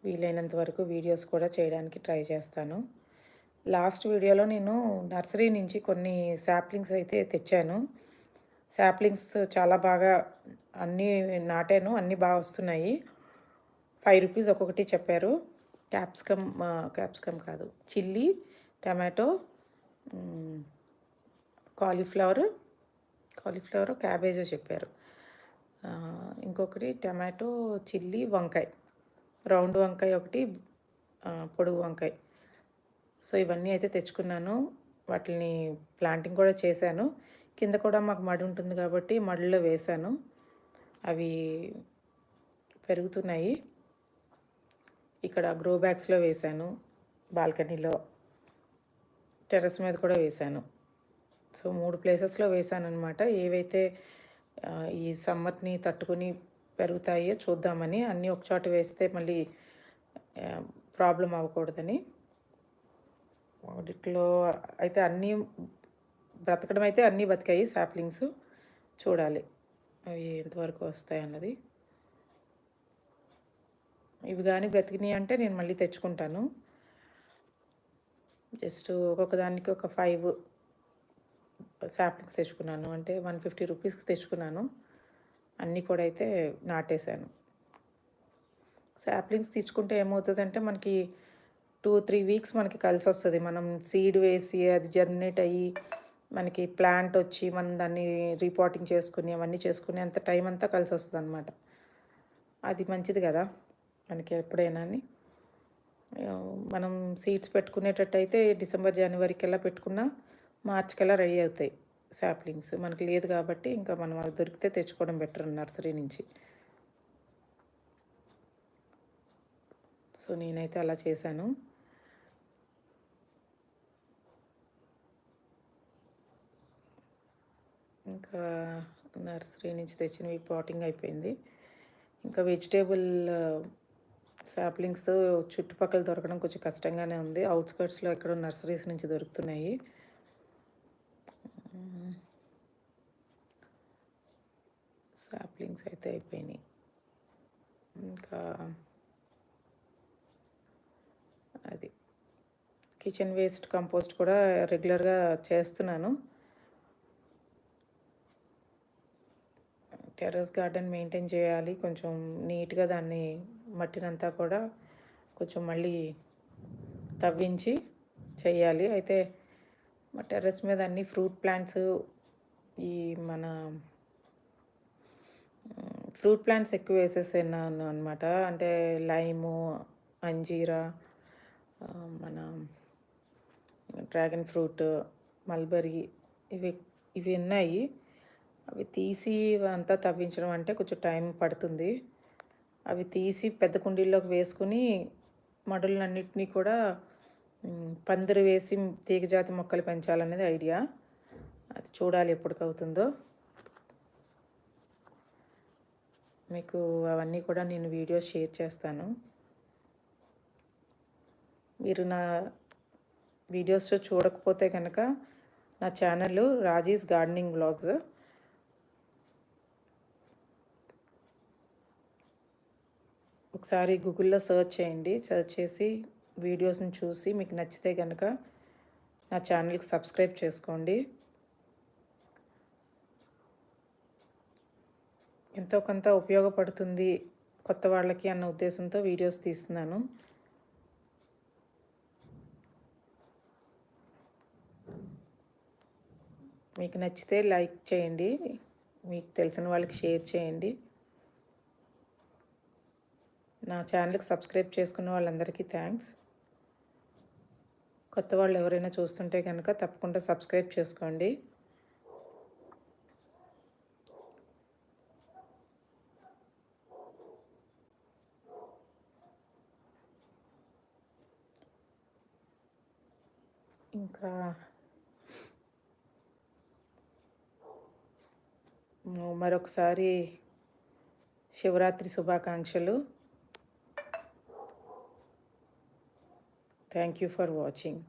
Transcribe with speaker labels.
Speaker 1: వీలైనంత వరకు వీడియోస్ కూడా చేయడానికి ట్రై చేస్తాను. లాస్ట్ వీడియోలో నేను నర్సరీ నుంచి కొన్ని సాప్లింగ్స్ అయితే తెచ్చాను. సాప్లింగ్స్ చాలా బాగా అన్నీ నాటాను. అన్నీ బాగా వస్తున్నాయి. ₹5 ఒక్కొక్కటి చెప్పారు. క్యాప్సికమ్ కాదు. చిల్లీ, టమాటో, హ్మ్, కాలీఫ్లవరు, క్యాబేజో చెప్పారు. ఇంకొకటి టమాటో, చిల్లీ, వంకాయ. రౌండ్ వంకాయ ఒకటి, పొడుగు వంకాయ. సో, ఇవన్నీ అయితే తెచ్చుకున్నాను. వాటిని ప్లాంటింగ్ కూడా చేశాను. కింద కూడా మాకు మడి ఉంటుంది కాబట్టి మడిలో వేశాను. అవి పెరుగుతున్నాయి. ఇక్కడ గ్రో బ్యాగ్స్‌లో వేశాను. బాల్కనీలో, టెర్రస్ మీద కూడా వేశాను. సో, 3 ప్లేసెస్‌లో వేశాననమాట. ఏవైతే ఈ సమ్మర్‌ని తట్టుకొని పెరుగుతాయో చూద్దామని. అన్నీ ఒకచోట వేస్తే మళ్ళీ ప్రాబ్లమ్ అవ్వకూడదని. వాటిలో అయితే అన్నీ బ్రతకడం అయితే అన్నీ బతికాయి సాప్లింగ్స్. చూడాలి అవి ఎంతవరకు వస్తాయన్నది. ఇవి గానీ బ్రతికినాయి అంటే నేను మళ్ళీ తెచ్చుకుంటాను. జస్ట్ ఒక్కొక్క దానికి ఒక 5 సాప్లింగ్స్ తెచ్చుకున్నాను. అంటే ₹150కి తెచ్చుకున్నాను. అన్నీ కూడా అయితే నాటేశాను. సాప్లింగ్స్ తీసుకుంటే ఏమవుతదంటే మనకి 2, 3 వీక్స్ మనకి కలిసొస్తది. మనం సీడ్ వేసి అది జర్మినేట్ అయ్యి మనకి ప్లాంట్ వచ్చి మనం దాన్ని రీపాటింగ్ చేసుకుని అవన్నీ చేసుకునేంత టైం అంతా కలిసొస్తదనమాట. అది మంచిది కదా మనకి ఎప్పుడైనాని. మనం సీడ్స్ పెట్టుకునేటట్టయితే డిసెంబర్, జనవరికల్లా పెట్టుకున్నా మార్చ్‌కల్లా రెడీ అవుతాయి సాప్లింగ్స్. మనకి లేదు కాబట్టి ఇంకా మనం అవి దొరికితే తెచ్చుకోవడం బెటర్ నర్సరీ నుంచి. సో, నేనైతే అలా చేశాను. ఇంకా నర్సరీ నుంచి తెచ్చినవి పాటింగ్ అయిపోయింది. ఇంకా వెజిటేబుల్ సాప్లింగ్స్ చుట్టుపక్కల దొరకడం కొంచెం కష్టంగానే ఉంది. ఔట్‌స్కర్ట్స్‌లో ఎక్కడో నర్సరీస్ నుంచి దొరుకుతున్నాయి. సాప్లింగ్స్ అయితే అయిపోయినాయి. ఇంకా అది కిచెన్ వేస్ట్ కంపోస్ట్ కూడా రెగ్యులర్గా చేస్తున్నాను. టెర్రస్ గార్డెన్ మెయింటైన్ చేయాలి. కొంచెం నీట్‌గా దాన్ని మట్టినంతా కూడా కొంచెం మళ్ళీ తవ్వించి చెయ్యాలి. అయితే మా టెర్రస్ మీద అన్ని ఫ్రూట్ ప్లాంట్స్, ఈ మన ఫ్రూట్ ప్లాంట్స్ ఎక్కువ వేసేసాను అనమాట. అంటే లైము, అంజీరా, మన డ్రాగన్ ఫ్రూట్, మల్బరీ ఇవి ఇవి ఉన్నాయి. అవి తీసి అంతా తవ్వించడం అంటే కొంచెం టైం పడుతుంది. అవి తీసి పెద్ద కుండీల్లోకి వేసుకుని మడులన్నిటినీ కూడా పందిరి వేసి తీగజాతి మొక్కలు పెంచాలనేది ఐడియా. అది చూడాలి ఎప్పటికవుతుందో. మీకు అవన్నీ కూడా నేను వీడియోస్ షేర్ చేస్తాను. మీరు నా వీడియోస్ చూడకపోతే కనుక నా ఛానల్ రాజీస్ గార్డెనింగ్ వ్లాగ్స్. ఒకసారి గూగుల్లో సెర్చ్ చేయండి. సెర్చ్ చేసి వీడియోస్ని చూసి మీకు నచ్చితే కనుక నా ఛానల్కి సబ్స్క్రైబ్ చేసుకోండి. ఎంతో కొంత ఉపయోగపడుతుంది కొత్త వాళ్ళకి అన్న ఉద్దేశంతో వీడియోస్ తీస్తున్నాను. మీకు నచ్చితే లైక్ చేయండి. మీకు తెలిసిన వాళ్ళకి షేర్ చేయండి. నా ఛానల్కి సబ్స్క్రైబ్ చేసుకున్న వాళ్ళందరికీ థ్యాంక్స్. కొత్త వాళ్ళు ఎవరైనా చూస్తుంటే కనుక తప్పకుండా సబ్స్క్రైబ్ చేసుకోండి. ఇంకా మరొకసారి శివరాత్రి శుభాకాంక్షలు. Thank you for watching.